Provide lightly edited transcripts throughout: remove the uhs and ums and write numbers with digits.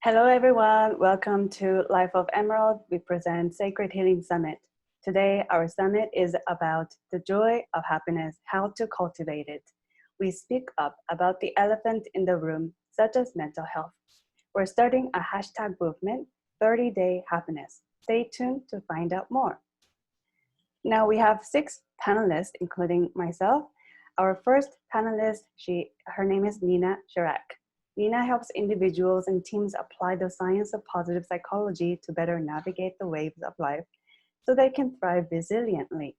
Hello, everyone. Welcome to Life of Emerald. We present Sacred Healing Summit. Today, our summit is about the joy of happiness, how to cultivate it. We speak up about the elephant in the room, such as mental health. We're starting a hashtag movement, 30-day happiness. Stay tuned to find out more. Now, we have 6 panelists, including myself. Our first panelist, her name is Nina Shirak. Nina helps individuals and teams apply the science of positive psychology to better navigate the waves of life so they can thrive resiliently.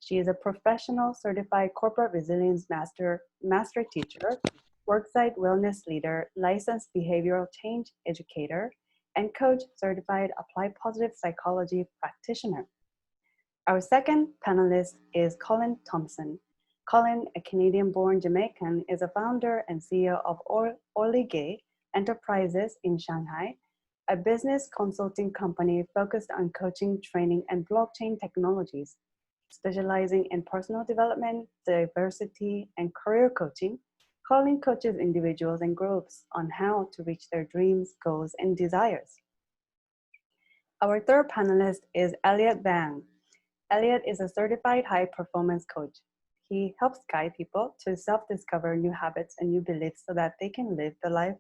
She is a professional certified corporate resilience master teacher, worksite wellness leader, licensed behavioral change educator, and coach certified applied positive psychology practitioner. Our second panelist is Colin Thompson. Colin, a Canadian-born Jamaican, is a founder and CEO of Oligay Enterprises in Shanghai, a business consulting company focused on coaching, training, and blockchain technologies. Specializing in personal development, diversity, and career coaching, Colin coaches individuals and groups on how to reach their dreams, goals, and desires. Our third panelist is Elliot Van. Elliot is a certified high-performance coach. He helps guide people to self-discover new habits and new beliefs so that they can live the life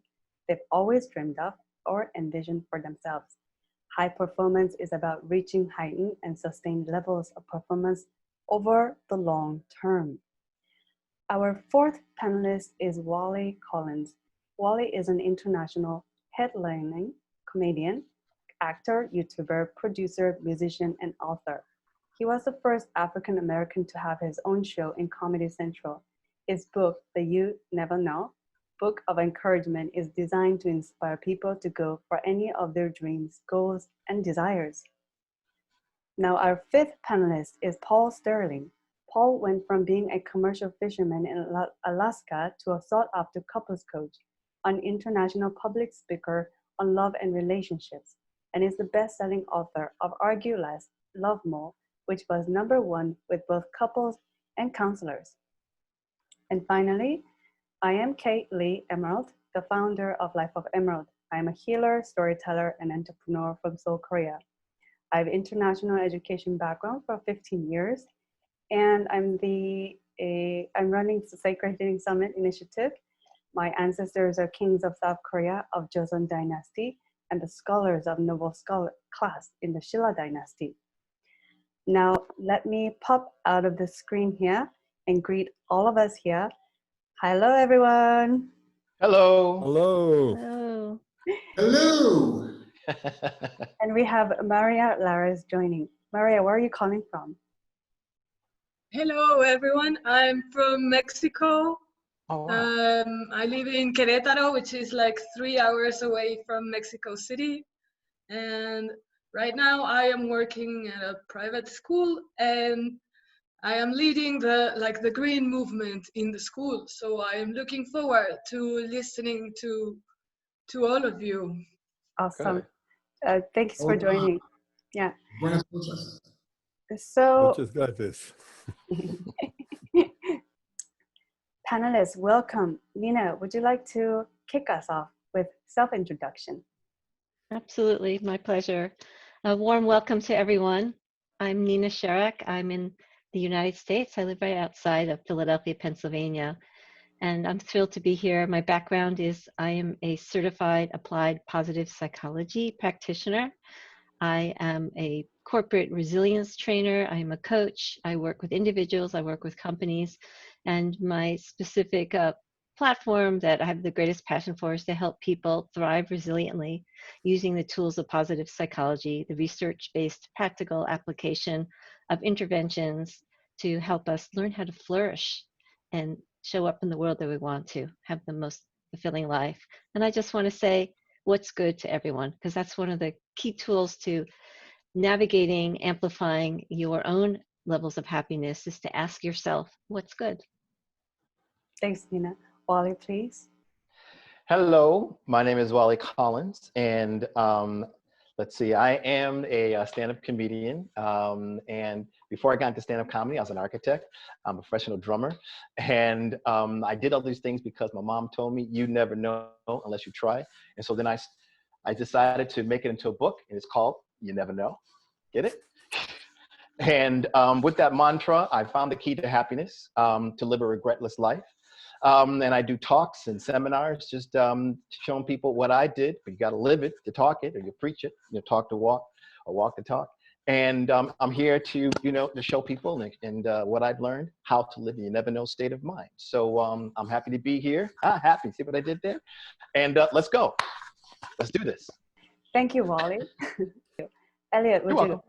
they've always dreamed of or envisioned for themselves. High performance is about reaching heightened and sustained levels of performance over the long term. Our fourth panelist is Wallace Collins. Wally is an international headlining comedian, actor, YouTuber, producer, musician, and author. He was the first African American to have his own show in Comedy Central. His book, The You Never Know, Book of Encouragement, is designed to inspire people to go for any of their dreams, goals, and desires. Now, our fifth panelist is Paul Sterling. Paul went from being a commercial fisherman in Alaska to a sought-after couples coach, an international public speaker on love and relationships, and is the best-selling author of Argue Less, Love More, which was #1 with both couples and counselors. And finally, I am Kate Lee Emerald, the founder of Life of Emerald. I am a healer, storyteller, and entrepreneur from Seoul, Korea. I have international education background for 15 years, and I'm running the Sacred Healing Summit initiative. My ancestors are kings of South Korea of Joseon Dynasty and the scholars of Noble Scholar class in the Shilla Dynasty. Now, let me pop out of the screen here and greet all of us here. Hello, everyone. Hello. Hello. Hello. Hello. And we have Maria Lares joining. Maria, where are you calling from? Hello, everyone. I'm from Mexico. Oh, wow. I live in Querétaro, which is like 3 hours away from Mexico City. And right now I am working at a private school and I am leading the green movement in the school. So I am looking forward to listening to all of you. Awesome. Thanks for joining. Yeah. Buenas noches. So, Muchas gracias. panelists, welcome. Nina, would you like to kick us off with self-introduction? Absolutely, my pleasure. A warm welcome to everyone. I'm Nina Shirak. I'm in the United States. I live right outside of Philadelphia, Pennsylvania, and I'm thrilled to be here. My background is I am a certified applied positive psychology practitioner. I am a corporate resilience trainer. I am a coach. I work with individuals. I work with companies. And my specific platform that I have the greatest passion for is to help people thrive resiliently using the tools of positive psychology, the research-based practical application of interventions to help us learn how to flourish and show up in the world that we want to, have the most fulfilling life. And I just want to say what's good to everyone, because that's one of the key tools to navigating, amplifying your own levels of happiness is to ask yourself, what's good? Thanks, Nina. Wally, please. Hello, my name is Wallace Collins, and let's see, I am a stand-up comedian, and before I got into stand-up comedy, I was an architect. I'm a professional drummer, and I did all these things because my mom told me, you never know unless you try. And so then I I decided to make it into a book, and it's called You Never Know. Get it? And with that mantra, I found the key to happiness, to live a regretless life. And I do talks and seminars, just showing people what I did. But you got to live it to talk it, or you preach it. You talk to walk, or walk to talk. And I'm here to, to show people and what I've learned, how to live in your never know state of mind. So I'm happy to be here. Happy. See what I did there? And let's go. Let's do this. Thank you, Wally. Elliot, You're welcome.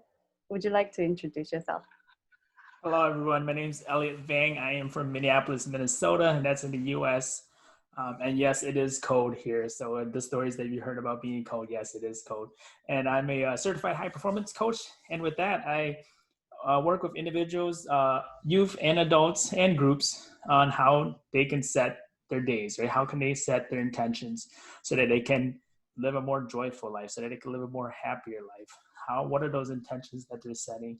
would you like to introduce yourself? Hello, everyone. My name is Elliot Vang. I am from Minneapolis, Minnesota, and that's in the U.S. And yes, it is cold here. So the stories that you heard about being cold, yes, it is cold. And I'm a certified high performance coach. And with that, I work with individuals, youth and adults and groups on how they can set their days, right? How can they set their intentions so that they can live a more joyful life, so that they can live a more happier life? What are those intentions that they're setting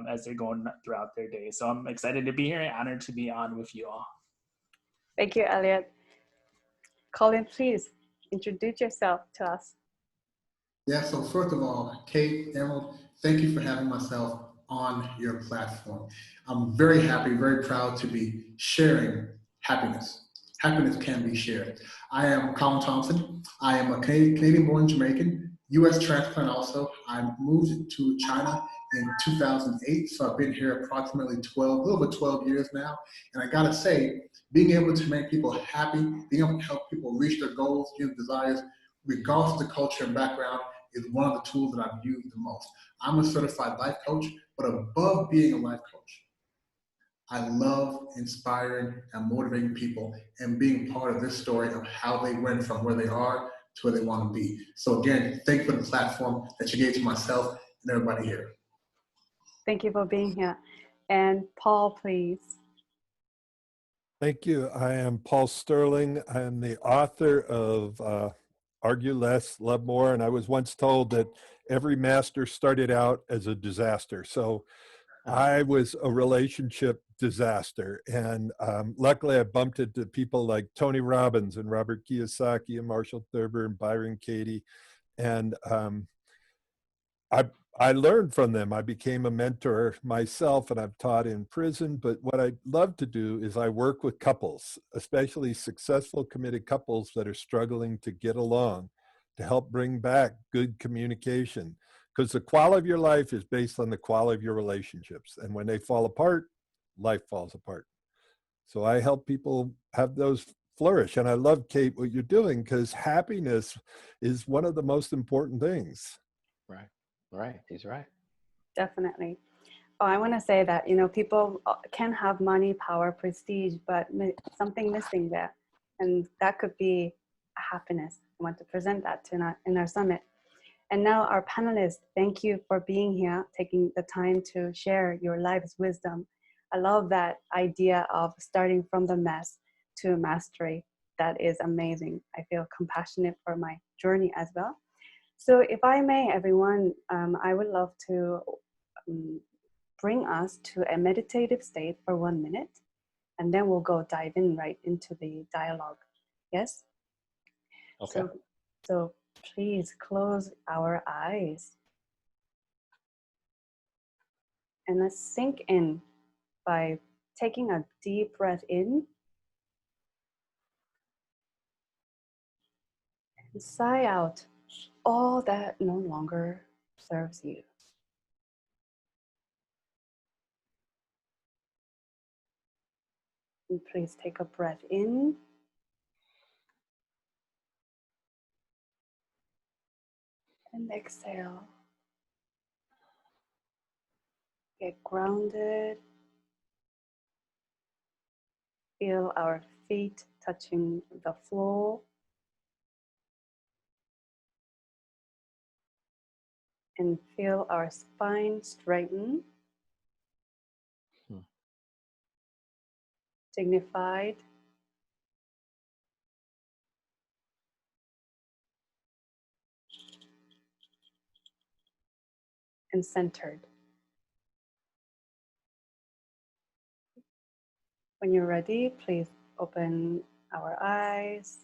as they're going throughout their day? So I'm excited to be here and honored to be on with you all. Thank you, Elliot. Colin, please introduce yourself to us. Yeah, so first of all, Kate, Emerald, thank you for having myself on your platform. I'm very happy, very proud to be sharing happiness. Happiness can be shared. I am Colin Thompson. I am a Canadian-born Jamaican, U.S. transplant also. I moved to China in 2008, so I've been here approximately a little over 12 years now. And I gotta say, being able to make people happy, being able to help people reach their goals, their desires, regardless of the culture and background, is one of the tools that I've used the most. I'm a certified life coach, but above being a life coach, I love inspiring and motivating people and being part of this story of how they went from where they are to where they want to be. So again, thank you for the platform that you gave to myself and everybody here. Thank you for being here. And Paul, please. Thank you. I am Paul Sterling. I am the author of Argue Less, Love More. And I was once told that every master started out as a disaster. So I was a relationship disaster. And luckily I bumped into people like Tony Robbins and Robert Kiyosaki and Marshall Thurber and Byron Katie. And I learned from them. I became a mentor myself, and I've taught in prison. But what I love to do is I work with couples, especially successful, committed couples that are struggling to get along, to help bring back good communication. Because the quality of your life is based on the quality of your relationships. And when they fall apart, life falls apart. So I help people have those flourish. And I love, Kate, what you're doing, because happiness is one of the most important things. Right. Right. He's right. Definitely. Oh, I want to say that, people can have money, power, prestige, but something missing there. And that could be happiness. I want to present that in our summit. And now our panelists, thank you for being here, taking the time to share your life's wisdom. I love that idea of starting from the mess to mastery. That is amazing. I feel compassionate for my journey as well. So if I may, everyone, I would love to bring us to a meditative state for 1 minute, and then we'll go dive in right into the dialogue. Yes? Okay. So please close our eyes. And let's sink in by taking a deep breath in and sigh out all that no longer serves you. And please take a breath in and exhale. Get grounded. Feel our feet touching the floor. And feel our spine straighten. Dignified. And centered. When you're ready, please open our eyes.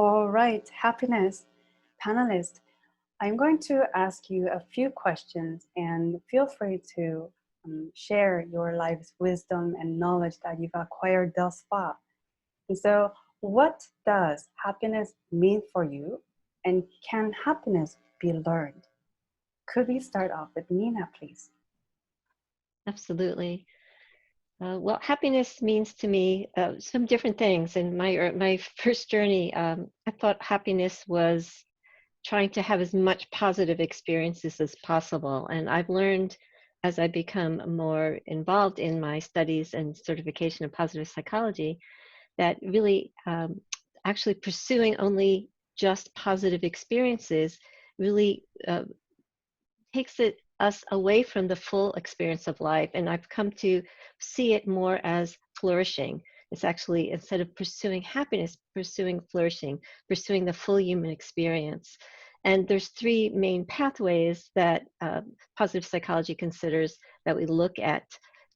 All right, happiness. Panelists, I'm going to ask you a few questions and feel free to share your life's wisdom and knowledge that you've acquired thus far. And so, what does happiness mean for you? And can happiness be learned? Could we start off with Nina, please? Absolutely. Well, happiness means to me some different things. In my first journey, I thought happiness was trying to have as much positive experiences as possible. And I've learned as I become more involved in my studies and certification of positive psychology that really actually pursuing only just positive experiences really takes us away from the full experience of life. And I've come to see it more as flourishing. It's actually, instead of pursuing happiness, pursuing flourishing, pursuing the full human experience. And there's three main pathways that positive psychology considers that we look at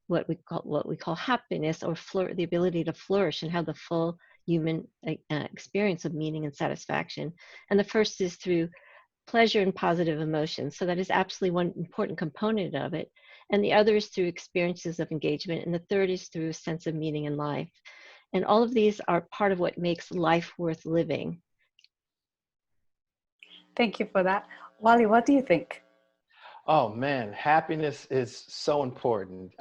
what we call happiness, or the ability to flourish and have the full human experience of meaning and satisfaction. And the first is through pleasure and positive emotions. So that is absolutely one important component of it. And the other is through experiences of engagement. And the third is through a sense of meaning in life. And all of these are part of what makes life worth living. Thank you for that. Wally, what do you think? Oh man, happiness is so important.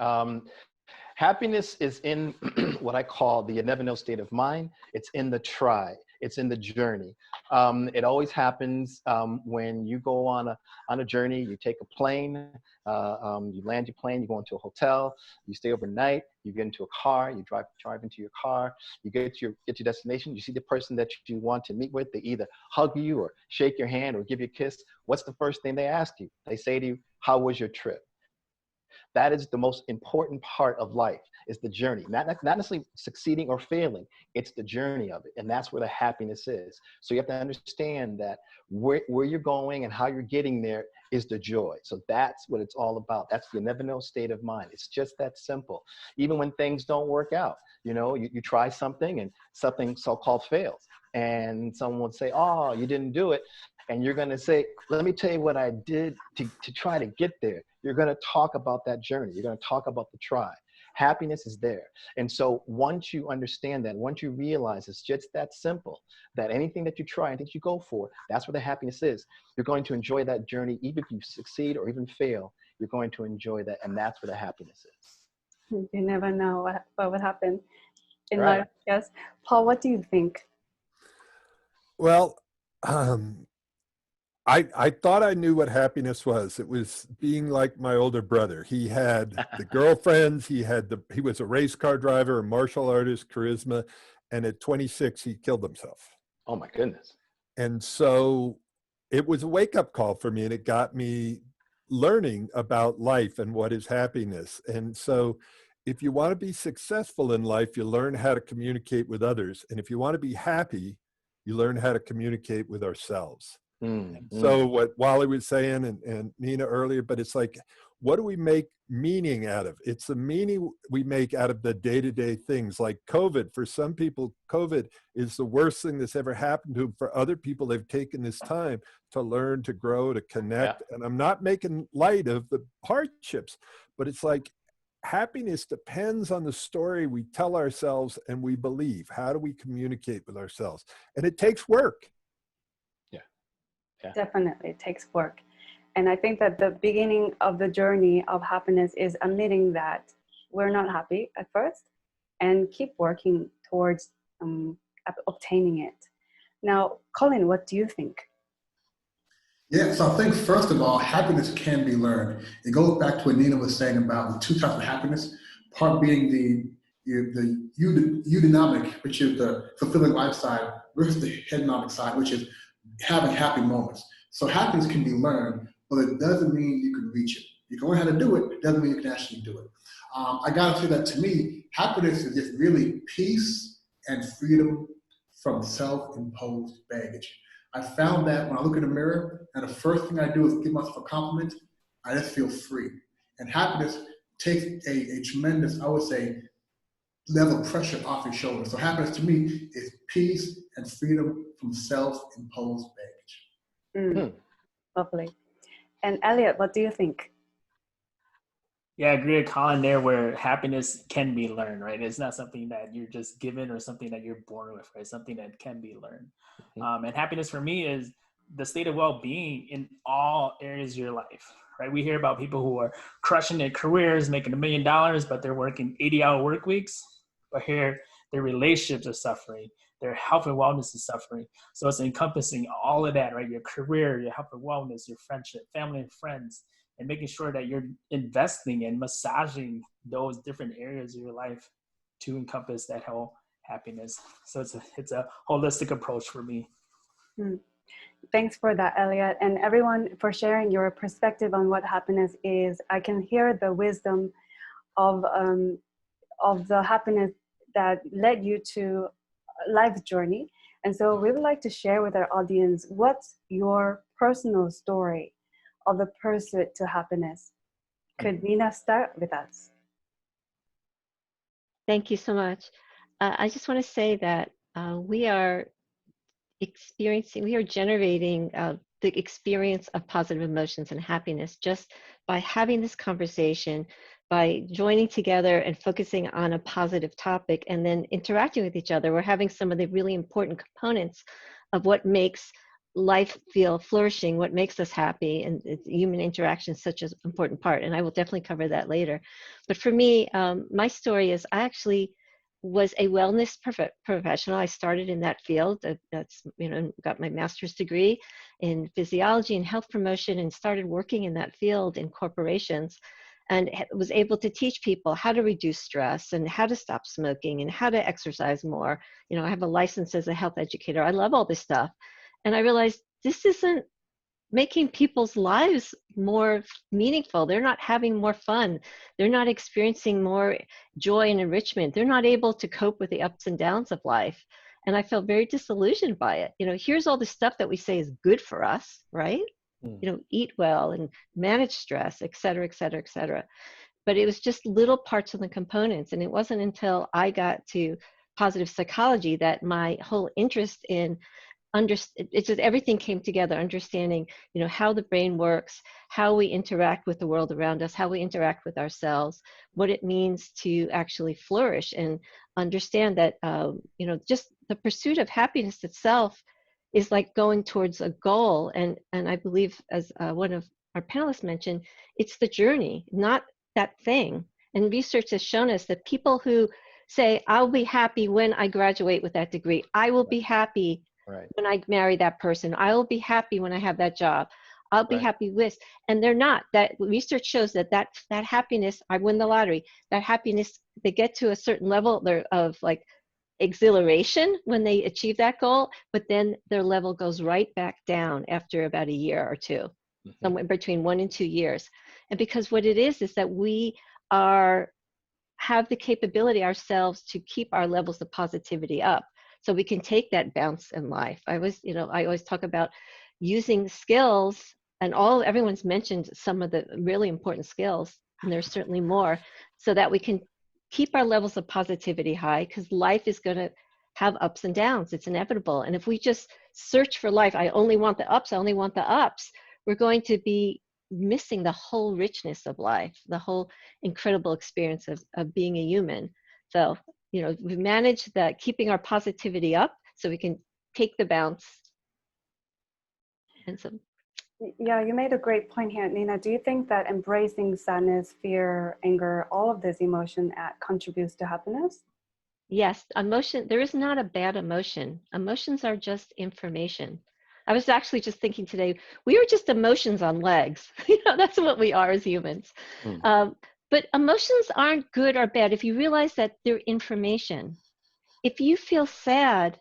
Happiness is in what I call the you never know state of mind. It's in the try. It's in the journey. It always happens when you go on a journey. You take a plane, you land your plane, you go into a hotel, you stay overnight, you get into a car, you drive into your car, you get to your destination, you see the person that you want to meet with, they either hug you or shake your hand or give you a kiss. What's the first thing they ask you? They say to you, how was your trip? That is the most important part of life, is the journey. Not necessarily succeeding or failing, it's the journey of it. And that's where the happiness is. So you have to understand that where you're going and how you're getting there is the joy. So that's what it's all about. That's the never know state of mind. It's just that simple. Even when things don't work out, you try something and something so-called fails. And someone would say, oh, you didn't do it. And you're going to say, let me tell you what I did to try to get there. You're going to talk about that journey. You're going to talk about the try. Happiness is there. And so once you understand that, once you realize it's just that simple, that anything that you try, anything you go for, that's where the happiness is. You're going to enjoy that journey. Even if you succeed or even fail, you're going to enjoy that. And that's where the happiness is. You never know what would happen in Right. life. Yes. Paul, what do you think? Well, I thought I knew what happiness was. It was being like my older brother. He had the girlfriends, he was a race car driver, a martial artist, charisma, and at 26, he killed himself. Oh my goodness. And so it was a wake-up call for me, and it got me learning about life and what is happiness. And so if you want to be successful in life, you learn how to communicate with others. And if you want to be happy, you learn how to communicate with ourselves. So what Wally was saying and Nina earlier, but it's like, what do we make meaning out of? It's the meaning we make out of the day-to-day things, like COVID. For some people, COVID is the worst thing that's ever happened to them. For other people, they've taken this time to learn, to grow, to connect. Yeah. And I'm not making light of the hardships, but it's like, happiness depends on the story we tell ourselves and we believe. How do we communicate with ourselves? And it takes work. Yeah. Definitely, it takes work. And I think that the beginning of the journey of happiness is admitting that we're not happy at first and keep working towards obtaining it. Now, Colin, what do you think? Yeah, so I think first of all, happiness can be learned. It goes back to what Nina was saying about the two types of happiness, part being the eudaimonia, which is the fulfilling life side, versus the hedonic side, which is having happy moments. So happiness can be learned, but it doesn't mean you can reach it. You can learn how to do it, it doesn't mean you can actually do it. I gotta say that to me, happiness is just really peace and freedom from self-imposed baggage. I found that when I look in the mirror and the first thing I do is give myself a compliment, I just feel free. And happiness takes a tremendous, I would say, level of pressure off your shoulders. So happiness to me is peace and freedom from self-imposed baggage. Lovely. And Elliot, what do you think? Yeah, I agree with Colin there, where happiness can be learned, right? It's not something that you're just given or something that you're born with, right? It's something that can be learned. And happiness for me is the state of well-being in all areas of your life, right? We hear about people who are crushing their careers, making $1 million, but they're working 80-hour work weeks. But here, their relationships are suffering. Their health and wellness is suffering. So it's encompassing all of that, right? Your career, your health and wellness, your friendship, family and friends, and making sure that you're investing and massaging those different areas of your life to encompass that whole happiness. So it's a holistic approach for me. Thanks for that, Elliot, and everyone for sharing your perspective on what happiness is. I can hear the wisdom of the happiness that led you to life's journey. And so we would like to share with our audience, what's your personal story of the pursuit to happiness? Could Nina start with us? Thank you so much. I just want to say that we are generating the experience of positive emotions and happiness just by having this conversation, by joining together and focusing on a positive topic and then interacting with each other. We're having some of the really important components of what makes life feel flourishing, what makes us happy, and human interaction is such an important part. And I will definitely cover that later. But for me, my story is I actually was a wellness professional. I started in that field. That's, got my master's degree in physiology and health promotion and started working in that field in corporations, and was able to teach people how to reduce stress and how to stop smoking and how to exercise more. I have a license as a health educator. I love all this stuff. And I realized this isn't making people's lives more meaningful. They're not having more fun. They're not experiencing more joy and enrichment. They're not able to cope with the ups and downs of life. And I felt very disillusioned by it. Here's all the stuff that we say is good for us, right? Eat well and manage stress, et cetera, et cetera, et cetera. But it was just little parts of the components. And it wasn't until I got to positive psychology that my whole interest in it's just everything came together, understanding, how the brain works, how we interact with the world around us, how we interact with ourselves, what it means to actually flourish, and understand that, just the pursuit of happiness itself is like going towards a goal. And I believe, as one of our panelists mentioned, it's the journey, not that thing. And research has shown us that people who say, I'll be happy when I graduate with that degree, I will be happy when I marry that person, I will be happy when I have that job, I'll be happy with, and they're not. That research shows that happiness, I win the lottery, that happiness, they get to a certain level of like exhilaration when they achieve that goal, but then their level goes right back down after about a year or two, somewhere between 1 and 2 years. And because what it is that we have the capability ourselves to keep our levels of positivity up. So we can take that bounce in life. I always talk about using skills, and everyone's mentioned some of the really important skills, and there's certainly more, so that we can keep our levels of positivity high, because life is going to have ups and downs. It's inevitable. And if we just search for life, I only want the ups, we're going to be missing the whole richness of life, the whole incredible experience of being a human. So we manage that, keeping our positivity up so we can take the bounce. And so, yeah, you made a great point here, Nina. Do you think that embracing sadness, fear, anger, all of this emotion contributes to happiness? Yes, emotion, there is not a bad emotion. Emotions are just information. I was actually just thinking today, we are just emotions on legs. That's what we are as humans. But emotions aren't good or bad if you realize that they're information. If you feel sad,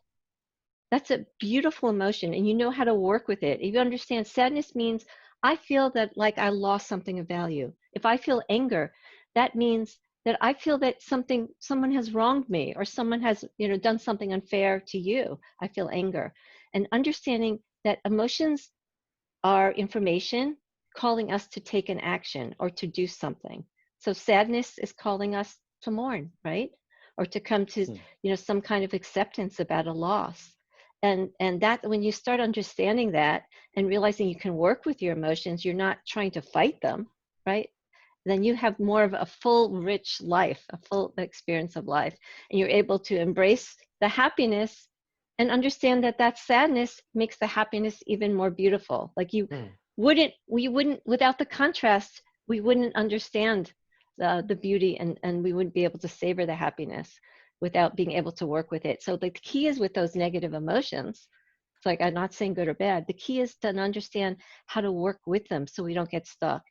that's a beautiful emotion, and you know how to work with it. If you understand, sadness means I feel that like I lost something of value. If I feel anger, that means that I feel that someone has wronged me, or someone has done something unfair to you. I feel anger. And understanding that emotions are information calling us to take an action or to do something. So sadness is calling us to mourn, right? or to come to, some kind of acceptance about a loss. And that when you start understanding that and realizing you can work with your emotions, you're not trying to fight them, right? Then you have more of a full, rich life, a full experience of life. And you're able to embrace the happiness and understand that that sadness makes the happiness even more beautiful. Like we wouldn't, without the contrast, we wouldn't understand the beauty, and we wouldn't be able to savor the happiness without being able to work with it. So the key is with those negative emotions. It's like, I'm not saying good or bad. The key is to understand how to work with them so we don't get stuck.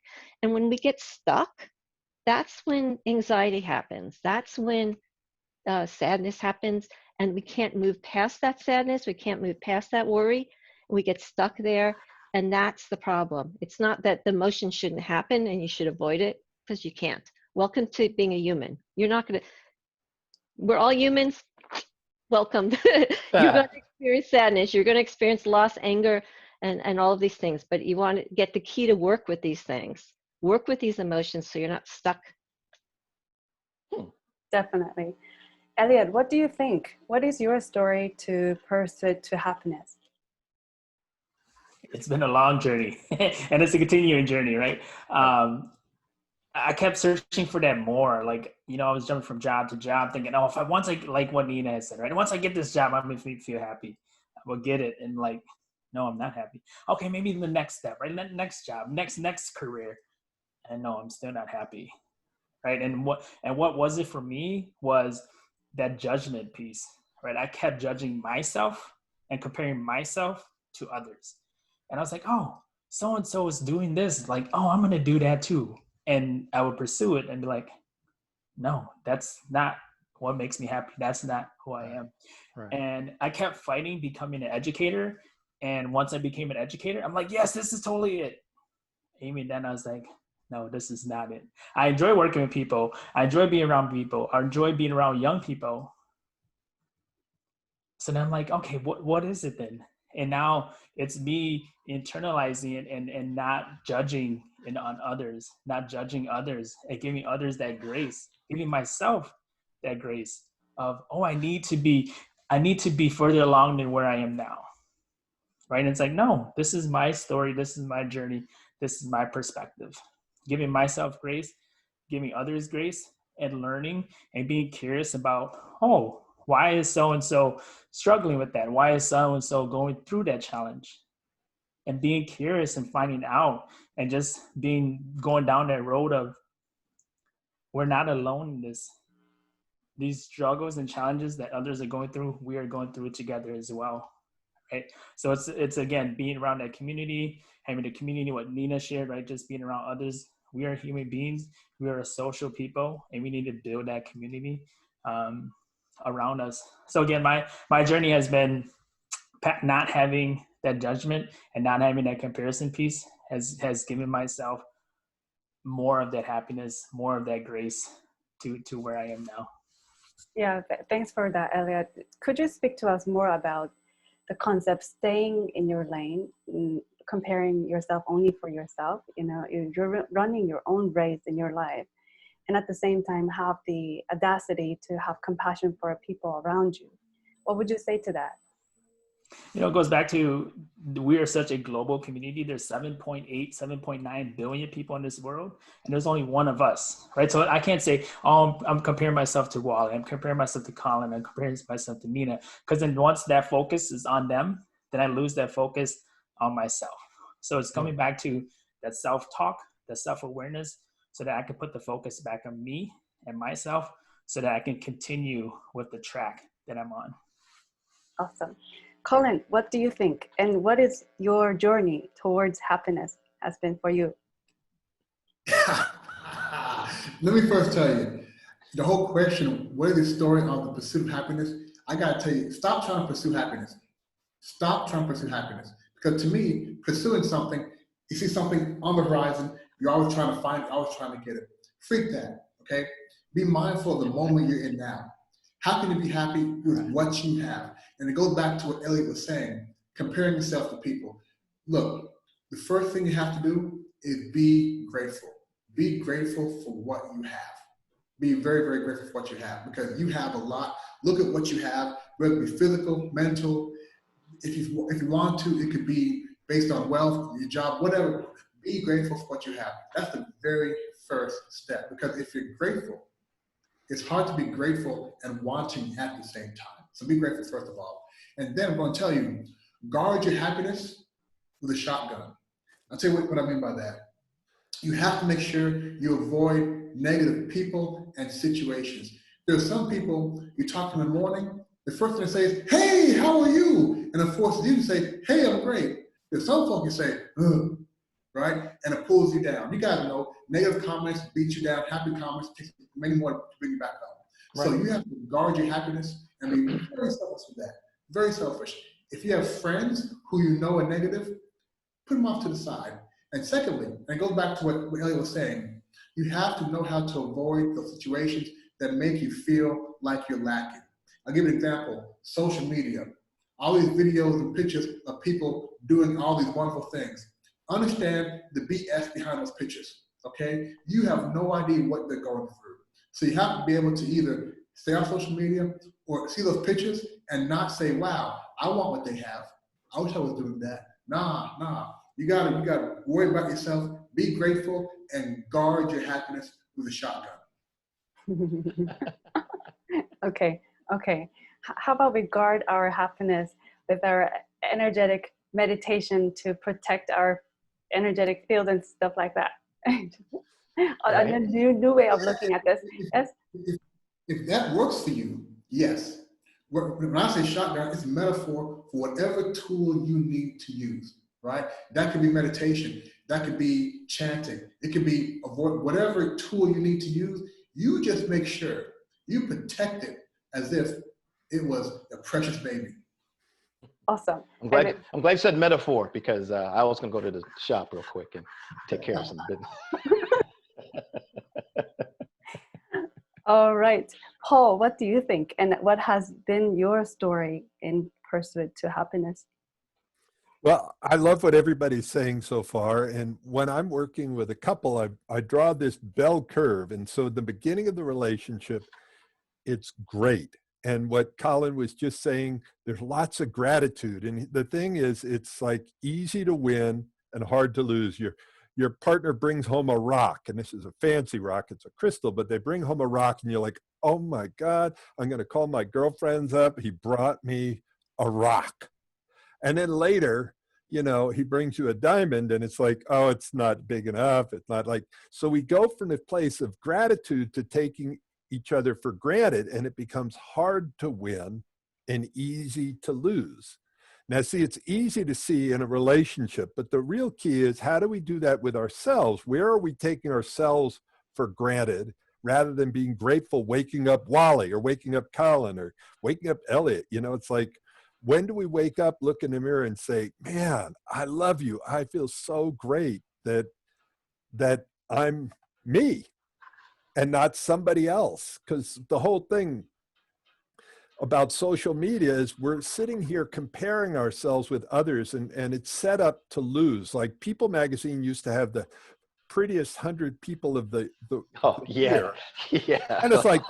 And when we get stuck, that's when anxiety happens. That's when sadness happens, and we can't move past that sadness. We can't move past that worry. We get stuck there, and that's the problem. It's not that the emotion shouldn't happen and you should avoid it, because you can't. Welcome to being a human. You're not going to, we're all humans. Welcome. You're going to experience sadness. You're going to experience loss, anger, and all of these things. But you want to get the key to work with these things. Work with these emotions so you're not stuck. Definitely. Elliot, what do you think? What is your story to pursuit to happiness? It's been a long journey, and it's a continuing journey, right? I kept searching for that more. Like, I was jumping from job to job thinking, oh, once I, like what Nina has said, right? Once I get this job, I'm going to feel happy. I will get it. And like, no, I'm not happy. Okay, maybe the next step, right? Next job, next career. And no, I'm still not happy, right? And what was it for me was that judgment piece, right? I kept judging myself and comparing myself to others. And I was like, oh, so-and-so is doing this. Like, oh, I'm going to do that too. And I would pursue it and be like, no, that's not what makes me happy. That's not who I am. Right. And I kept fighting becoming an educator. And once I became an educator, I'm like, yes, this is totally it. Amy, then I was like, no, this is not it. I enjoy working with people. I enjoy being around people. I enjoy being around young people. So then I'm like, okay, what is it then? And now it's me internalizing it and not judging on others, not judging others, and giving others that grace, giving myself that grace of, oh, I need to be further along than where I am now. Right? And it's like, no, this is my story. This is my journey. This is my perspective. Giving myself grace, giving others grace, and learning and being curious about, oh, why is so-and-so struggling with that? Why is so-and-so going through that challenge? And being curious and finding out, and just going down that road of, we're not alone in this. These struggles and challenges that others are going through, we are going through it together as well. Right? So it's again, being around that community, having the community, what Nina shared, right? Just being around others. We are human beings. We are a social people, and we need to build that community around us. So again, my journey has been not having that judgment and not having that comparison piece has given myself more of that happiness, more of that grace to where I am now. Yeah, thanks for that, Elliot. Could you speak to us more about the concept staying in your lane, comparing yourself only for yourself? You're running your own race in your life, and at the same time have the audacity to have compassion for people around you. What would you say to that? It goes back to, we are such a global community. There's 7.9 billion people in this world, and there's only one of us, right? So I can't say, oh, I'm comparing myself to Wally, I'm comparing myself to Colin, I'm comparing myself to Nina, because then once that focus is on them, then I lose that focus on myself. So it's coming back to that self-talk, that self-awareness, so that I can put the focus back on me and myself, so that I can continue with the track that I'm on. Awesome. Colin, what do you think? And what is your journey towards happiness has been for you? Let me first tell you, the whole question, what is the story of the pursuit of happiness? I gotta tell you, stop trying to pursue happiness. Stop trying to pursue happiness. Because to me, pursuing something, you see something on the horizon, you're always trying to find it, you're always trying to get it. Freak that, okay? Be mindful of the moment you're in now. How can you be happy with what you have? And it goes back to what Elliot was saying, comparing yourself to people. Look, the first thing you have to do is be grateful. Be grateful for what you have. be very, very grateful for what you have, because you have a lot. Look at what you have, whether it be physical, mental. If you want to, it could be based on wealth, your job, whatever. Be grateful for what you have. That's the very first step, because if you're grateful, it's hard to be grateful and wanting at the same time. So be grateful first of all. And then I'm going to tell you, guard your happiness with a shotgun. I'll tell you what I mean by that. You have to make sure you avoid negative people and situations. There are some people, you talk to them in the morning, the first thing they say is, hey, how are you? And it forces you to say, hey, I'm great. There's some folks you say, ugh, right? And it pulls you down. You gotta know, negative comments beat you down, happy comments takes many more to bring you back up. Right. So you have to guard your happiness and be very selfish with that. Very selfish. If you have friends who you know are negative, put them off to the side. And secondly, and it goes back to what Elliot was saying, you have to know how to avoid those situations that make you feel like you're lacking. I'll give you an example, social media. All these videos and pictures of people doing all these wonderful things. Understand the BS behind those pictures, okay? You have no idea what they're going through. So you have to be able to either stay on social media or see those pictures and not say, wow, I want what they have. I wish I was doing that. Nah. You gotta worry about yourself, be grateful, and guard your happiness with a shotgun. Okay. How about we guard our happiness with our energetic meditation to protect our energetic field and stuff like that? Right. A new way of looking at this. Yes? If that works for you, yes. When I say shotgun, it's a metaphor for whatever tool you need to use, right? That could be meditation. That could be chanting. It could be whatever tool you need to use. You just make sure you protect it as if it was a precious baby. Awesome. I'm glad you said metaphor, because I was going to go to the shop real quick and take care of some business. All right. Paul, what do you think? And what has been your story in pursuit to happiness? Well, I love what everybody's saying so far. And when I'm working with a couple, I draw this bell curve. And so at the beginning of the relationship, it's great. And what Colin was just saying, there's lots of gratitude. And the thing is, it's like easy to win and hard to lose. Your partner brings home a rock, and this is a fancy rock, it's a crystal, but they bring home a rock and you're like, oh my God, I'm going to call my girlfriends up. He brought me a rock. And then later, he brings you a diamond and it's like, oh, it's not big enough. It's not like, so we go from the place of gratitude to taking each other for granted, and it becomes hard to win and easy to lose. Now, see, it's easy to see in a relationship, but the real key is, how do we do that with ourselves? Where are we taking ourselves for granted rather than being grateful, waking up Wally or waking up Colin or waking up Elliot? It's like, when do we wake up, look in the mirror and say, man, I love you. I feel so great that I'm me and not somebody else. Because the whole thing about social media is we're sitting here comparing ourselves with others, and it's set up to lose. Like People magazine used to have the prettiest 100 people of the year. Yeah. And it's like,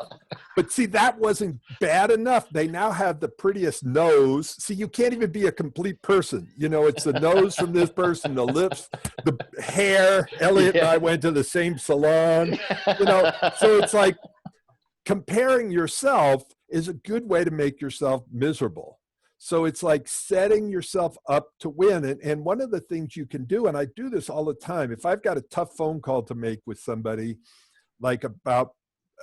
but see, that wasn't bad enough. They now have the prettiest nose. See, you can't even be a complete person. It's the nose from this person, the lips, the hair. Elliot and I went to the same salon, so it's like comparing yourself is a good way to make yourself miserable. So it's like setting yourself up to win. And one of the things you can do, and I do this all the time, if I've got a tough phone call to make with somebody, like about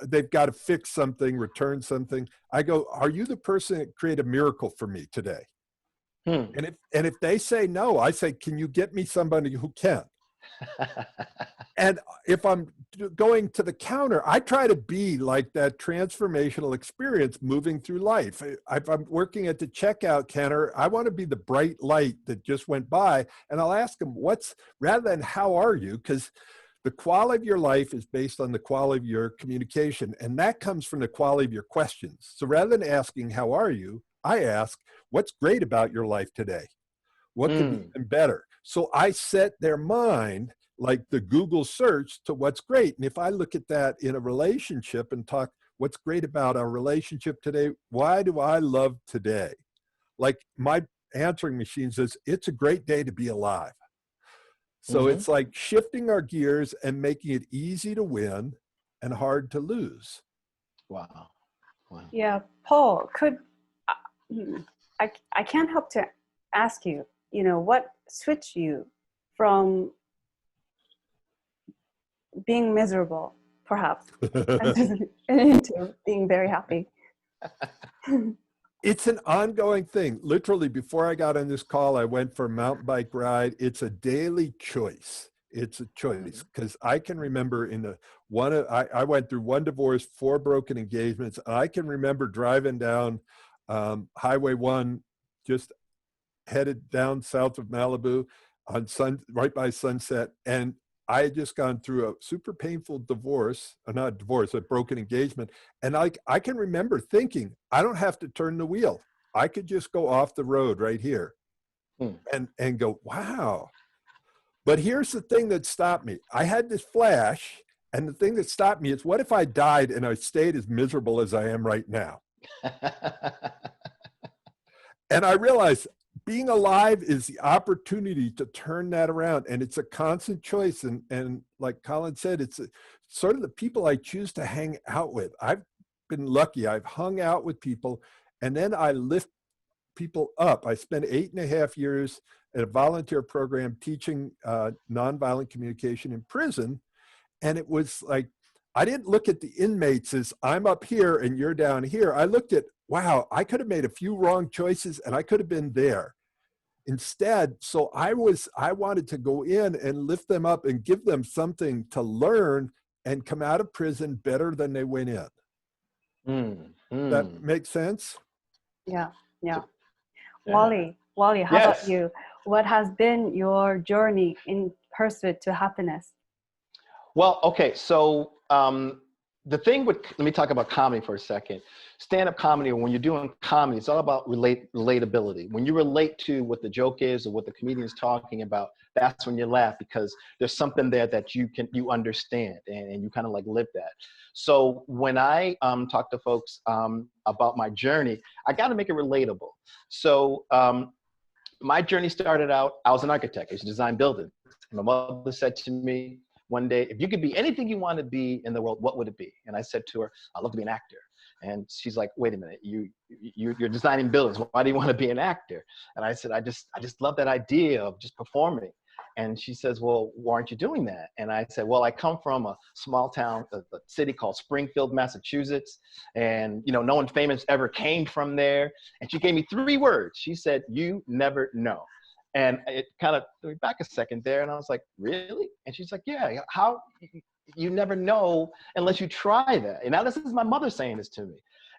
they've got to fix something, return something, I go, are you the person that created a miracle for me today? And if they say no, I say, can you get me somebody who can? And if I'm going to the counter, I try to be like that transformational experience moving through life. If I'm working at the checkout counter, I want to be the bright light that just went by. And I'll ask them, rather than how are you? Because the quality of your life is based on the quality of your communication. And that comes from the quality of your questions. So rather than asking, how are you? I ask, what's great about your life today? What could be even better? So I set their mind like the Google search to what's great. And if I look at that in a relationship and talk what's great about our relationship today, why do I love today? Like my answering machine says, it's a great day to be alive. So it's like shifting our gears and making it easy to win and hard to lose. Wow. Wow. Yeah, Paul, I can't help to ask you, what switched you from being miserable, perhaps, into being very happy? It's an ongoing thing. Literally, before I got on this call, I went for a mountain bike ride. It's a daily choice. It's a choice because I can remember I went through 1 divorce, 4 broken engagements. I can remember driving down Highway 1, just headed down south of Malibu on right by sunset, and I had just gone through a super painful divorce, not divorce, a broken engagement. And I can remember thinking, I don't have to turn the wheel. I could just go off the road right here and go, wow. But here's the thing that stopped me. I had this flash, and the thing that stopped me is, what if I died and I stayed as miserable as I am right now? And I realized being alive is the opportunity to turn that around. And it's a constant choice. And like Colin said, it's sort of the people I choose to hang out with. I've been lucky. I've hung out with people, and then I lift people up. I spent 8.5 years at a volunteer program teaching nonviolent communication in prison. And it was like, I didn't look at the inmates as I'm up here and you're down here. I looked at, wow, I could have made a few wrong choices and I could have been there. Instead, so I wanted to go in and lift them up and give them something to learn and come out of prison better than they went in. That makes sense? Yeah. Wally, how about you? What has been your journey in pursuit to happiness? Well, okay, so the thing with, let me talk about comedy for a second. Stand-up comedy, when you're doing comedy, it's all about relatability. When you relate to what the joke is or what the comedian is talking about, that's when you laugh, because there's something there that you understand and you kind of like live that. So when I talk to folks about my journey, I got to make it relatable. So my journey started out, I was an architect. I used to design buildings. My mother said to me one day, if you could be anything you want to be in the world, what would it be? And I said to her, I'd love to be an actor. And she's like, wait a minute, you're designing buildings. Why do you want to be an actor? And I said, I just love that idea of just performing. And she says, well, why aren't you doing that? And I said, well, I come from a small town, a city called Springfield, Massachusetts. And, no one famous ever came from there. And she gave me 3 words. She said, you never know. And it kind of threw me back a second there. And I was like, really? And she's like, yeah, how? You never know unless you try that. And now this is my mother saying this to me.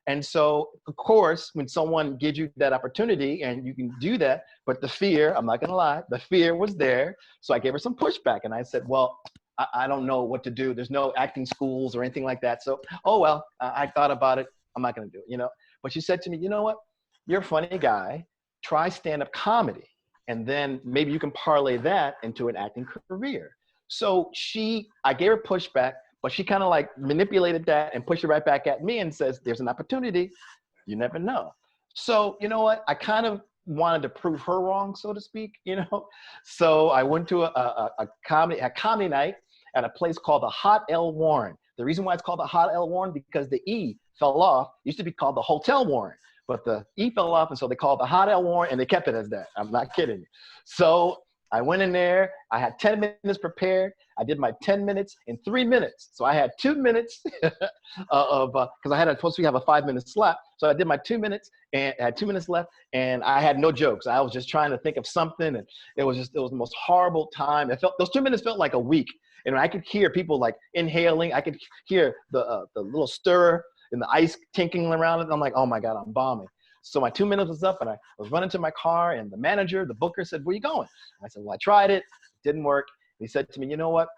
And so, of course, when someone gives you that opportunity and you can do that, but the fear, I'm not going to lie, the fear was there. So I gave her some pushback and I said, well, I don't know what to do. There's no acting schools or anything like that. So, oh, well, I thought about it. I'm not going to do it, But she said to me, you know what? You're a funny guy. Try stand-up comedy. And then maybe you can parlay that into an acting career. So I gave her pushback, but she kind of like manipulated that and pushed it right back at me and says, there's an opportunity. You never know. So, you know what? I kind of wanted to prove her wrong, so to speak, So I went to a comedy night at a place called the Hot L Warren. The reason why it's called the Hot L Warren, because the E fell off. It used to be called the Hotel Warren, but the E fell off. And so they called it the Hot L Warren and they kept it as that. I'm not kidding you. So I went in there, I had 10 minutes prepared. I did my 10 minutes in 3 minutes. So I had 2 minutes because I had supposed to have a 5-minute slot. So I did my 2 minutes and I had 2 minutes left and I had no jokes. I was just trying to think of something and it was the most horrible time. Those 2 minutes felt like a week. And I could hear people like inhaling. I could hear the little stir and the ice tinkling around it. And I'm like, oh my God, I'm bombing. So my 2 minutes was up and I was running to my car and the manager, the booker said, where you going? And I said, well, I tried it. It didn't work. And he said to me, you know what?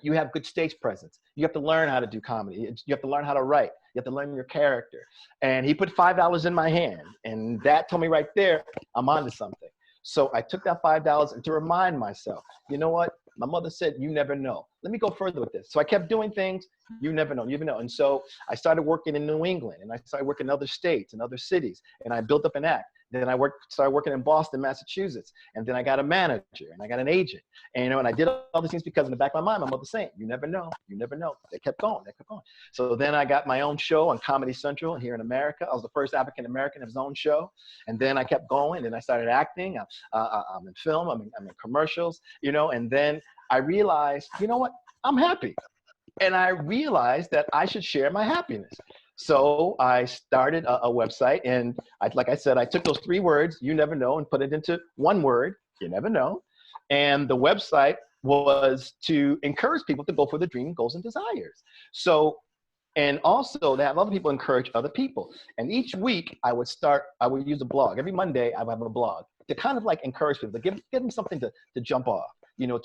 You have good stage presence. You have to learn how to do comedy. You have to learn how to write. You have to learn your character. And he put $5 in my hand. And that told me right there, I'm onto something. So I took that $5 and to remind myself, you know what? My mother said, you never know. Let me go further with this. So I kept doing things. You never know. You never know. And so I started working in New England, and I started working in other states and other cities, and I built up an act. Then I started working in Boston, Massachusetts, and then I got a manager and I got an agent. And, you know, and I did all these things because in the back of my mind, my mother's saying, you never know, you never know. They kept going, they kept going. So then I got my own show on Comedy Central here in America. I was the first African-American of his own show. And then I kept going, and I started acting. I'm in film, I'm in commercials, you know, and then I realized, you know what, I'm happy. And I realized that I should share my happiness. So I started a website, and like I said, I took those 3 words, you never know, and put it into 1 word, you never know. And the website was to encourage people to go for their dream, goals, and desires. So, and also to have other people encourage other people. And each week I would use a blog. Every Monday I would have a blog to kind of like encourage people, to give them something to jump off, you know,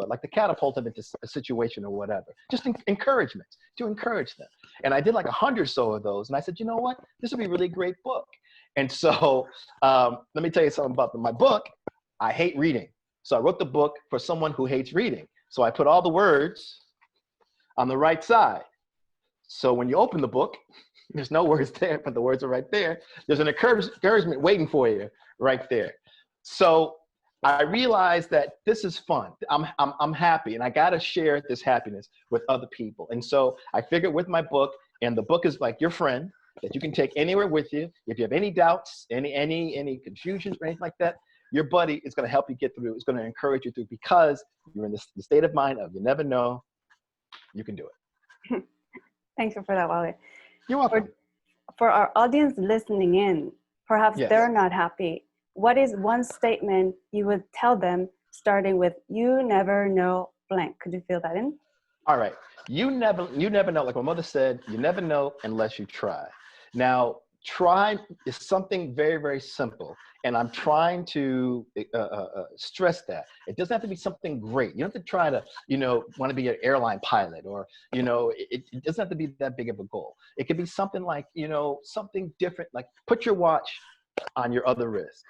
like to catapult them into a situation or whatever. Just encouragement, to encourage them. And I did like 100 or so of those. And I said, you know what, this would be a really great book. And so let me tell you something about my book. I hate reading. So I wrote the book for someone who hates reading. So I put all the words on the right side. So when you open the book, there's no words there, but the words are right there. There's an encouragement waiting for you right there. So I realized that this is fun. I'm happy, and I got to share this happiness with other people. And so I figured with my book, and the book is like your friend that you can take anywhere with you. If you have any doubts, any confusions or anything like that, your buddy is going to help you get through. It's going to encourage you through, because you're in the state of mind of you never know, you can do it. Thank you for that, Wally. You're welcome. For our audience listening in, perhaps Yes. they're not happy. What is one statement you would tell them starting with, you never know blank? Could you fill that in? All right. You never know. Like my mother said, you never know unless you try. Now, try is something very, very simple. And I'm trying to stress that. It doesn't have to be something great. You don't have to try to, you know, want to be an airline pilot, or, you know, it doesn't have to be that big of a goal. It could be something like, you know, something different, like put your watch on your other wrist.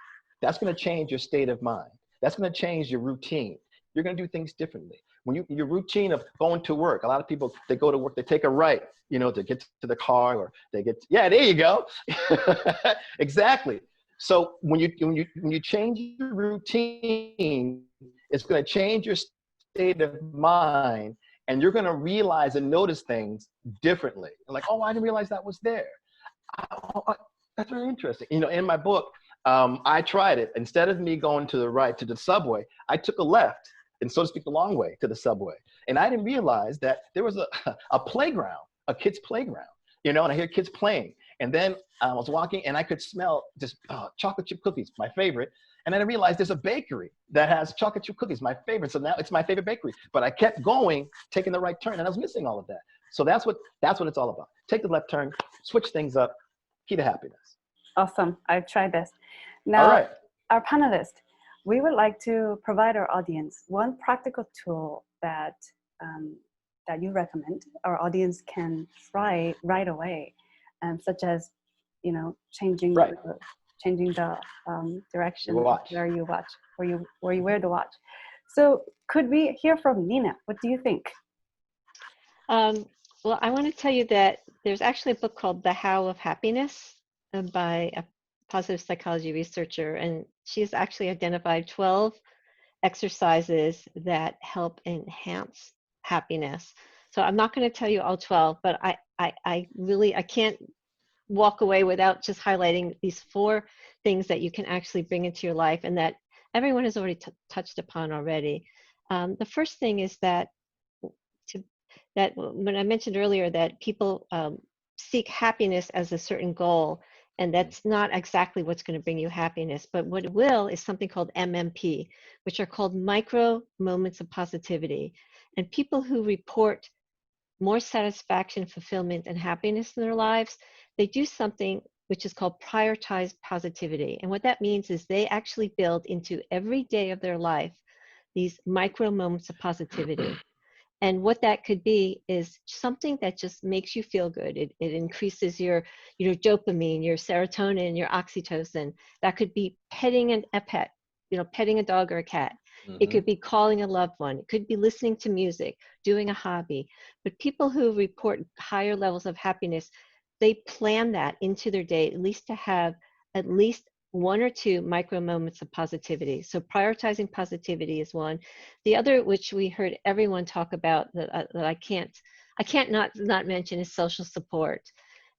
That's going to change your state of mind. That's going to change your routine. You're going to do things differently. When your routine of going to work, a lot of people, they go to work, they take a right, you know, to get to the car, or they get, yeah, there you go. Exactly. So when you change your routine, it's going to change your state of mind, and you're going to realize and notice things differently. Like, oh, I didn't realize that was there. That's very interesting. You know, in my book, I tried it. Instead of me going to the right to the subway, I took a left, and so to speak, the long way to the subway. And I didn't realize that there was a playground, a kid's playground, you know, and I hear kids playing. And then I was walking, and I could smell just chocolate chip cookies, my favorite. And then I realized there's a bakery that has chocolate chip cookies, my favorite. So now it's my favorite bakery. But I kept going, taking the right turn, and I was missing all of that. So that's what it's all about. Take the left turn, switch things up, key to happiness. Awesome. I've tried this. Now, All right. Our panelists, we would like to provide our audience one practical tool that you recommend our audience can try right away, such as, you know, changing the direction where you watch, where you wear the watch. So could we hear from Nina? What do you think? Well, I want to tell you that there's actually a book called The How of Happiness by a positive psychology researcher, and she's actually identified 12 exercises that help enhance happiness. So I'm not going to tell you all 12, but I really can't walk away without just highlighting these 4 things that you can actually bring into your life, and that everyone has already touched upon already. The first thing is that when I mentioned earlier that people seek happiness as a certain goal, and that's not exactly what's going to bring you happiness, but what it will is something called MMP, which are called micro moments of positivity. And people who report more satisfaction, fulfillment, and happiness in their lives, they do something which is called prioritized positivity. And what that means is they actually build into every day of their life these micro moments of positivity. And what that could be is something that just makes you feel good. It increases your dopamine, your serotonin, your oxytocin. That could be petting a pet, you know, petting a dog or a cat. It could be calling a loved one. It could be listening to music, doing a hobby. But people who report higher levels of happiness, they plan that into their day, at least to have at least 1 or 2 micro moments of positivity. So prioritizing positivity is one. The other, which we heard everyone talk about that I can't not mention, is social support.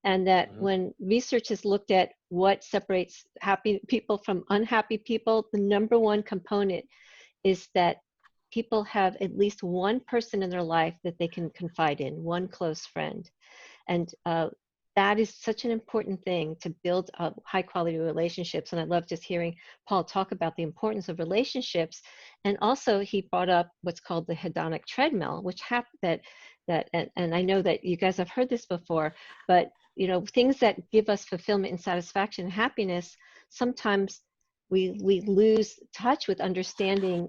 And that when research has looked at what separates happy people from unhappy people, the number one component is that people have at least one person in their life that they can confide in, one close friend. And that is such an important thing to build up high quality relationships. And I love just hearing Paul talk about the importance of relationships. And also he brought up what's called the hedonic treadmill, which and I know that you guys have heard this before, but you know, things that give us fulfillment and satisfaction and happiness, sometimes we lose touch with understanding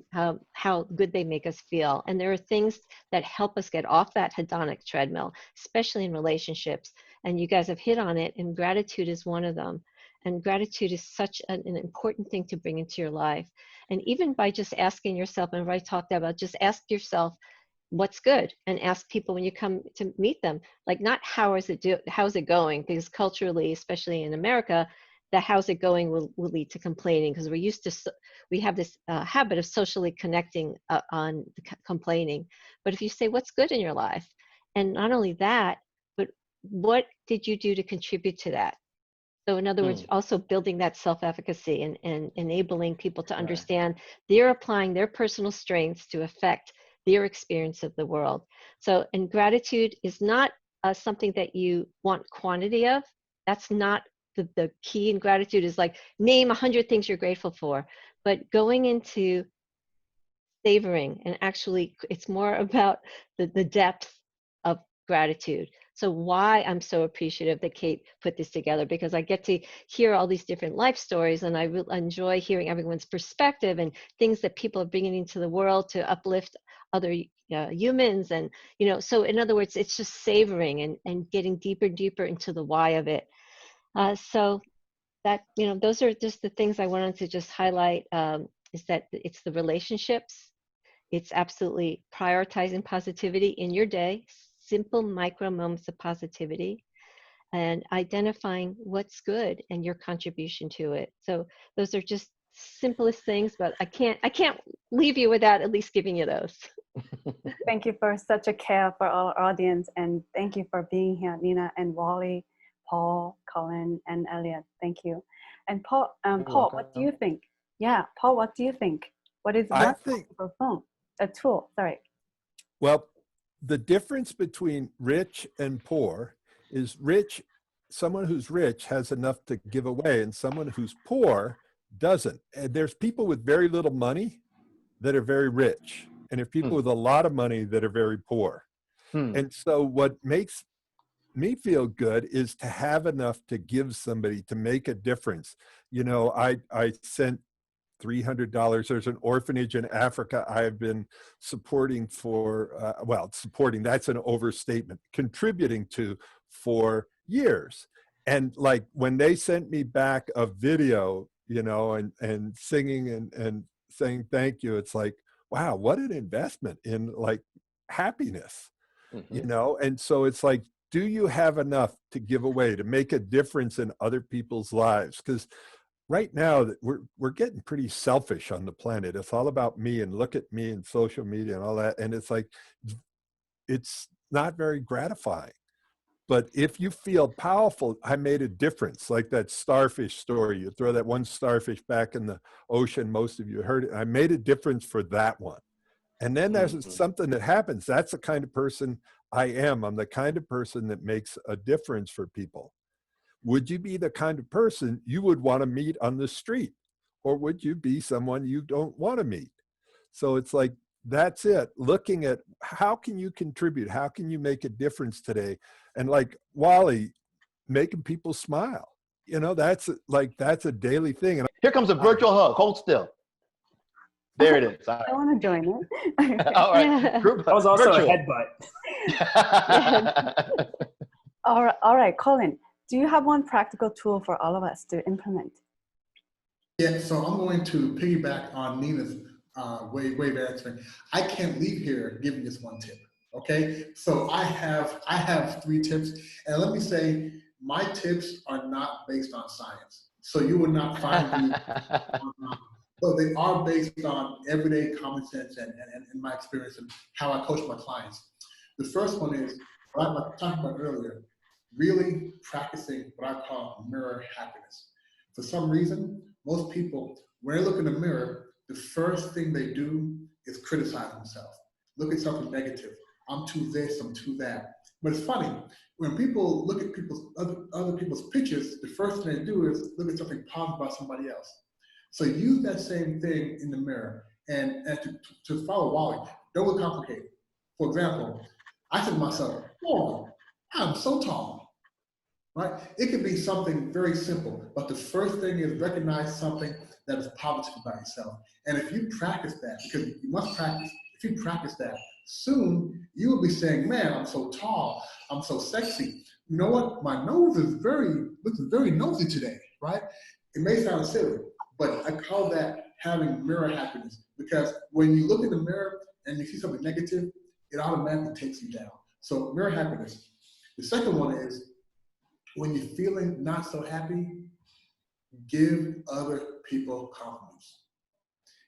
how good they make us feel. And there are things that help us get off that hedonic treadmill, especially in relationships. And you guys have hit on it, and gratitude is one of them. And gratitude is such an important thing to bring into your life. And even by just asking yourself, and I talked about, just ask yourself, what's good, and ask people when you come to meet them, like not how's it going, because culturally, especially in America, the how's it going will lead to complaining, because we have this habit of socially connecting on complaining. But if you say what's good in your life, and not only that, but what did you do to contribute to that? So in other words, also building that self-efficacy and enabling people to understand they're applying their personal strengths to affect their experience of the world. So, and gratitude is not something that you want quantity of. That's not the key in gratitude, is like name 100 things you're grateful for. But going into savoring, and actually it's more about the depth of gratitude. So why I'm so appreciative that Kate put this together, because I get to hear all these different life stories, and I really enjoy hearing everyone's perspective and things that people are bringing into the world to uplift other humans. And, you know, so in other words, it's just savoring and getting deeper into the why of it. So that, you know, those are just the things I wanted to just highlight, is that it's the relationships. It's absolutely prioritizing positivity in your day, simple micro moments of positivity, and identifying what's good and your contribution to it. So those are just simplest things, but I can't leave you without at least giving you those. Thank you for such a care for our audience, and thank you for being here, Nina and Wally, Paul, Colin, and Elliot. Thank you. And Paul, what do you think? Yeah, Paul, what do you think? What is one practical phone? A tool, sorry. Well, the difference between rich and poor is someone who's rich has enough to give away, and someone who's poor doesn't. And there's people with very little money that are very rich, and there's people with a lot of money that are very poor. And so what makes me feel good is to have enough to give somebody, to make a difference. You know, I sent $300. There's an orphanage in Africa I have been supporting for, supporting, that's an overstatement, contributing to for years. And like when they sent me back a video, you know, and singing and saying thank you, it's like, wow, what an investment in like happiness, you know? And so it's like, do you have enough to give away, to make a difference in other people's lives? Because right now we're getting pretty selfish on the planet. It's all about me, and look at me, and social media and all that. And it's like, it's not very gratifying. But if you feel powerful, I made a difference, like that starfish story. You throw that one starfish back in the ocean, most of you heard it. I made a difference for that one. And then there's something that happens. That's the kind of person I am. I'm the kind of person that makes a difference for people. Would you be the kind of person you would want to meet on the street? Or would you be someone you don't want to meet? So it's like, that's it. Looking at how can you contribute? How can you make a difference today? And like Wally, making people smile. You know, that's a daily thing. And here comes a virtual hug. Hold still. There it is. I want to join it. All right. Group, that was also virtual. A headbutt. All right, Colin, do you have one practical tool for all of us to implement? Yeah, so I'm going to piggyback on Nina's way of answering. I can't leave here giving this one tip. Okay, so I have 3 tips, and let me say my tips are not based on science. So you will not find me online, but they are based on everyday common sense and my experience and how I coach my clients. The first one is what I talked about earlier, really practicing what I call mirror happiness. For some reason, most people, when they look in the mirror, the first thing they do is criticize themselves. Look at something negative. I'm too this, I'm too that. But it's funny, when people look at other people's pictures, the first thing they do is look at something positive about somebody else. So use that same thing in the mirror. And to follow Wally, don't look complicated. For example, I said to myself, oh, I'm so tall, right? It could be something very simple, but the first thing is recognize something that is positive about yourself. And if you practice that, because you must practice, if you practice that, soon you will be saying, man, I'm so tall, I'm so sexy. You know what? My nose is looks very nosy today, right? It may sound silly, but I call that having mirror happiness, because when you look in the mirror and you see something negative, it automatically takes you down. So mirror happiness. The second one is when you're feeling not so happy, give other people compliments.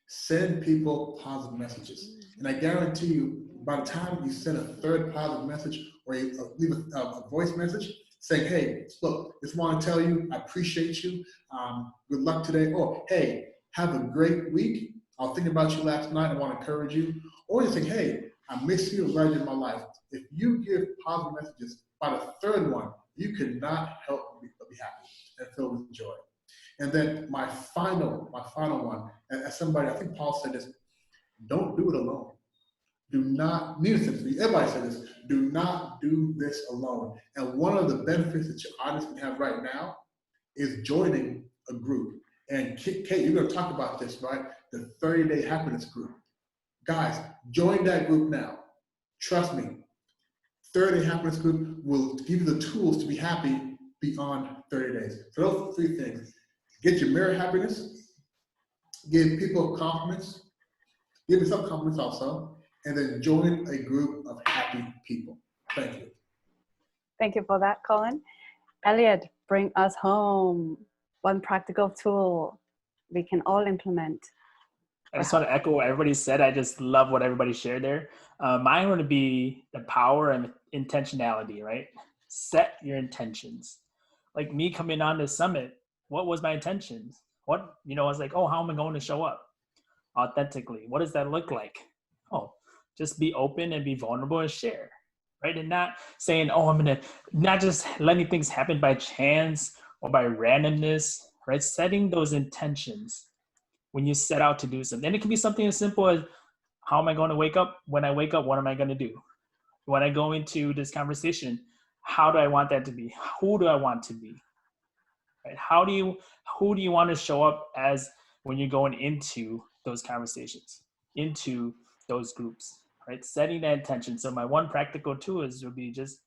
Send people positive messages. And I guarantee you, by the time you send a third positive message or you leave a voice message saying, hey, look, just want to tell you, I appreciate you. Good luck today. Or, hey, have a great week. I was thinking about you last night. I want to encourage you. Or you think, hey, I miss you. I'm glad you're in my life. If you give positive messages, by the third one, you cannot help but be happy and filled with joy. And then my final one, as somebody, I think Paul said this, don't do it alone. Do not, everybody said this, do not do this alone. And one of the benefits that your audience can have right now is joining a group. And Kate, you're gonna talk about this, right? The 30-day happiness group. Guys, join that group now. Trust me, 30-day happiness group will give you the tools to be happy beyond 30 days. So those 3 things. Get your mirror happiness, give people compliments, give yourself compliments also, and then join a group of happy people. Thank you. Thank you for that, Colin. Elliot, bring us home. One practical tool we can all implement. I just want to echo what everybody said. I just love what everybody shared there. Mine would be the power and intentionality, right? Set your intentions. Like me coming on this summit, what was my intentions? I was like, oh, how am I going to show up authentically? What does that look like? Oh, just be open and be vulnerable and share, right? And not saying, oh, not just letting things happen by chance or by randomness, right? Setting those intentions when you set out to do something. And it can be something as simple as, how am I going to wake up? When I wake up, what am I going to do? When I go into this conversation, how do I want that to be? Who do I want to be? Right? Who do you want to show up as when you're going into those conversations, into those groups, right? Setting that intention. So my one practical tool would be just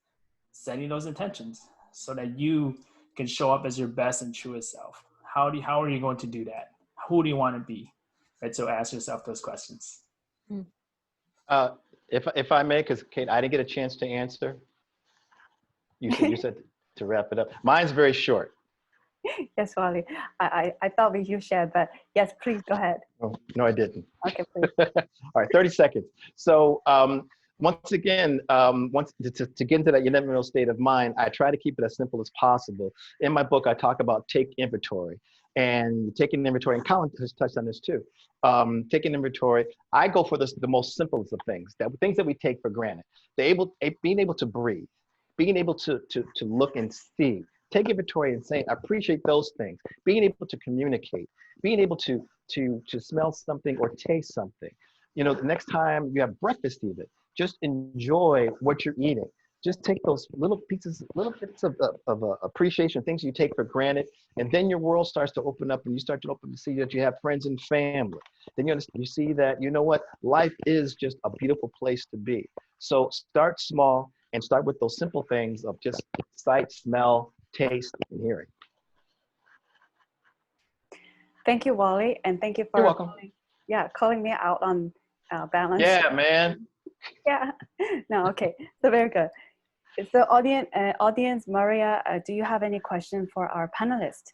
setting those intentions so that you can show up as your best and truest self. How are you going to do that? Who do you want to be? Right. So ask yourself those questions. If I may, because Kate, I didn't get a chance to answer. You said to wrap it up. Mine's very short. Yes, Wally. I thought you shared, but yes, please go ahead. Oh, no, I didn't. Okay, please. All right, 30 seconds. So once again, to get into that unimaginal state of mind, I try to keep it as simple as possible. In my book, I talk about take inventory. And taking inventory, and Colin has touched on this too. Taking inventory, I go for the most simplest of things, things that we take for granted. Being able to breathe, being able to look and see. Take inventory and say, I appreciate those things. Being able to communicate, being able to smell something or taste something. The next time you have breakfast even, just enjoy what you're eating. Just take those little bits of appreciation, things you take for granted, and then your world starts to open up, and you start to see that you have friends and family. Then you see that, you know what, life is just a beautiful place to be. So start small and start with those simple things of just sight, smell, taste, and hearing. Thank you, Wally, and thank you for. You're welcome. yeah, calling me out on balance. Yeah, man. Yeah. No, okay. So very good. So audience, Maria, do you have any question for our panelists?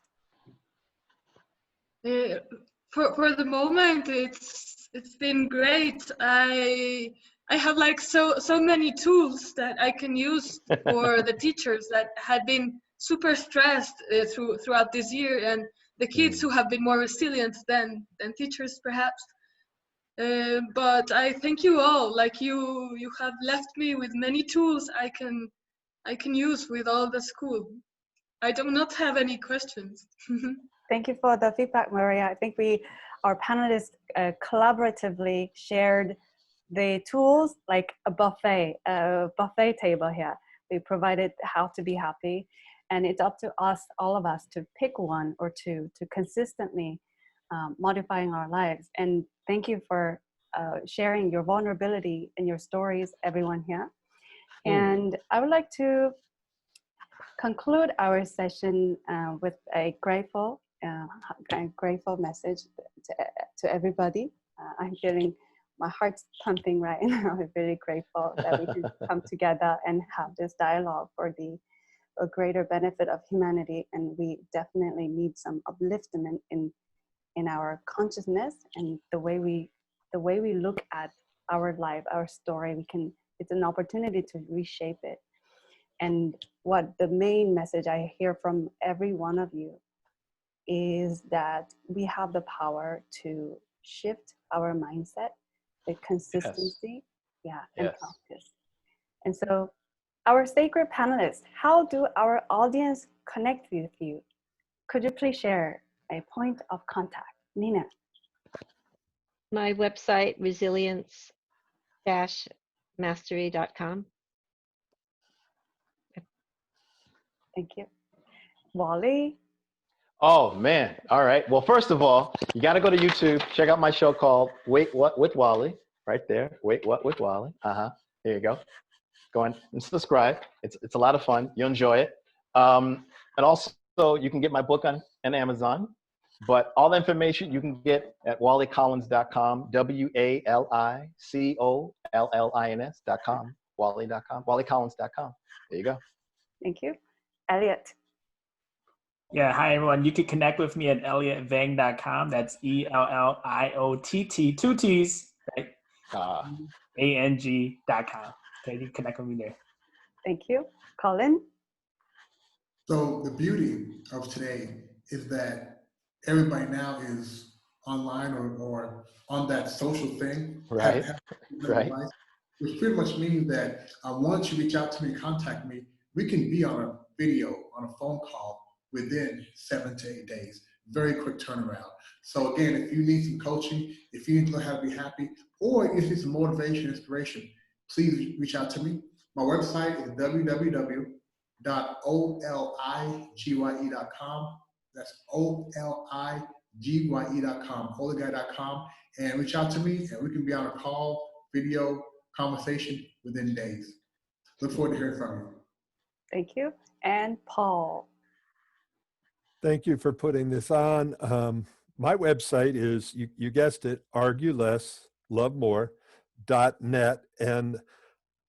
For the moment, it's been great. I have like so many tools that I can use for the teachers that had been super stressed throughout this year, and the kids who have been more resilient than teachers perhaps. But I thank you all. Like you have left me with many tools I can use with all the school. I do not have any questions. Thank you for the feedback, Maria. I think our panelists collaboratively shared the tools like a buffet table here. We provided how to be happy, and it's up to us, all of us, to pick one or two to consistently modifying our lives. And thank you for sharing your vulnerability and your stories, everyone here. And I would like to conclude our session with a grateful message to everybody. I'm feeling my heart's pumping right now. I'm very grateful that we can come together and have this dialogue for a greater benefit of humanity. And we definitely need some upliftment in our consciousness and the way we look at our life, our story. It's an opportunity to reshape it. And what the main message I hear from every one of you is that we have the power to shift our mindset, the consistency, and practice. And so our sacred panelists, how do our audience connect with you? Could you please share a point of contact? Nina. My website, resilience-mastery.com. Thank you. Wally? Oh, man. All right. Well, first of all, you got to go to YouTube. Check out my show called Wait, What with Wally. Right there. Wait, What with Wally. Here you go. Go on and subscribe. It's a lot of fun. You'll enjoy it. And also, you can get my book on Amazon. But all the information you can get at wallycollins.com, WALICOLLINS.com, wally.com, wallycollins.com. There you go. Thank you. Elliot. Yeah, hi everyone. You can connect with me at elliotvang.com. That's ELLIOTT, two T's, right? ANG.com. Okay, you can connect with me there. Thank you. Colin? So the beauty of today is that everybody now is online or on that social thing. Right. Right. Device, which pretty much means that once you reach out to me, contact me, we can be on a video, on a phone call within 7 to 8 days. Very quick turnaround. So again, if you need some coaching, if you need to know how to be happy, or if it's motivation, inspiration, please reach out to me. My website is www.oligye.com. That's oligye.com, oligye.com, and reach out to me, and we can be on a call, video, conversation within days. Look forward to hearing from you. Thank you. And Paul. Thank you for putting this on. My website is, you guessed it, arguelesslovemore.net. And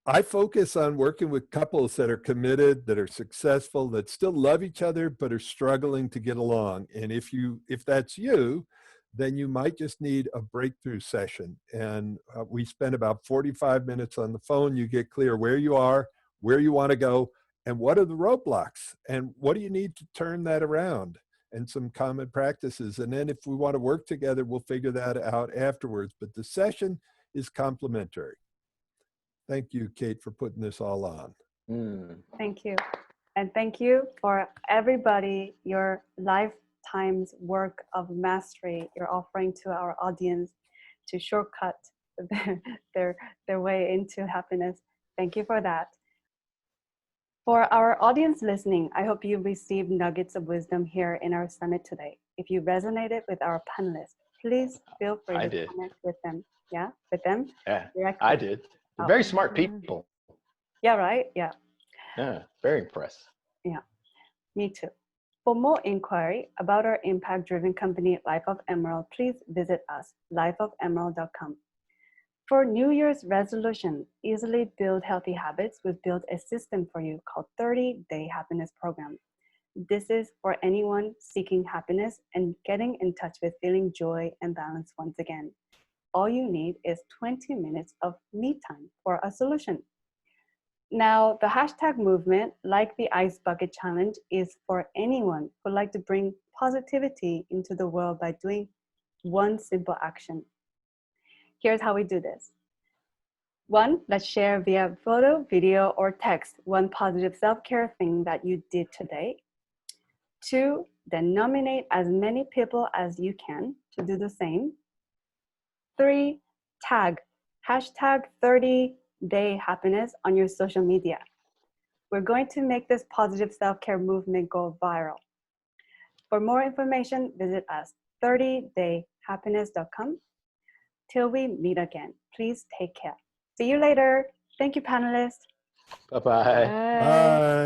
I focus on working with couples that are committed, that are successful, that still love each other, but are struggling to get along. And if that's you, then you might just need a breakthrough session. And we spend about 45 minutes on the phone. You get clear where you are, where you want to go, and what are the roadblocks, and what do you need to turn that around, and some common practices. And then if we want to work together, we'll figure that out afterwards. But the session is complimentary. Thank you, Kate, for putting this all on. Thank you. And thank you for everybody, your lifetime's work of mastery you're offering to our audience to shortcut their way into happiness. Thank you for that. For our audience listening, I hope you received nuggets of wisdom here in our summit today. If you resonated with our panelists, please feel free to connect with them. Yeah, with them? Yeah, directly. I did. They're very smart people. Yeah, right? Yeah. Yeah, very impressed. Yeah, me too. For more inquiry about our impact-driven company, Life of Emerald, please visit us, lifeofemerald.com. For New Year's resolution, easily build healthy habits, we've built a system for you called 30-Day Happiness Program. This is for anyone seeking happiness and getting in touch with feeling joy and balance once again. All you need is 20 minutes of me time for a solution. Now, the hashtag movement, like the Ice Bucket Challenge, is for anyone who'd like to bring positivity into the world by doing one simple action. Here's how we do this. 1, let's share via photo, video, or text one positive self-care thing that you did today. 2, then nominate as many people as you can to do the same. 3, tag hashtag 30-day happiness on your social media. We're going to make this positive self-care movement go viral. For more information, visit us, 30dayhappiness.com. Till we meet again, please take care. See you later. Thank you, panelists. Bye-bye. Bye.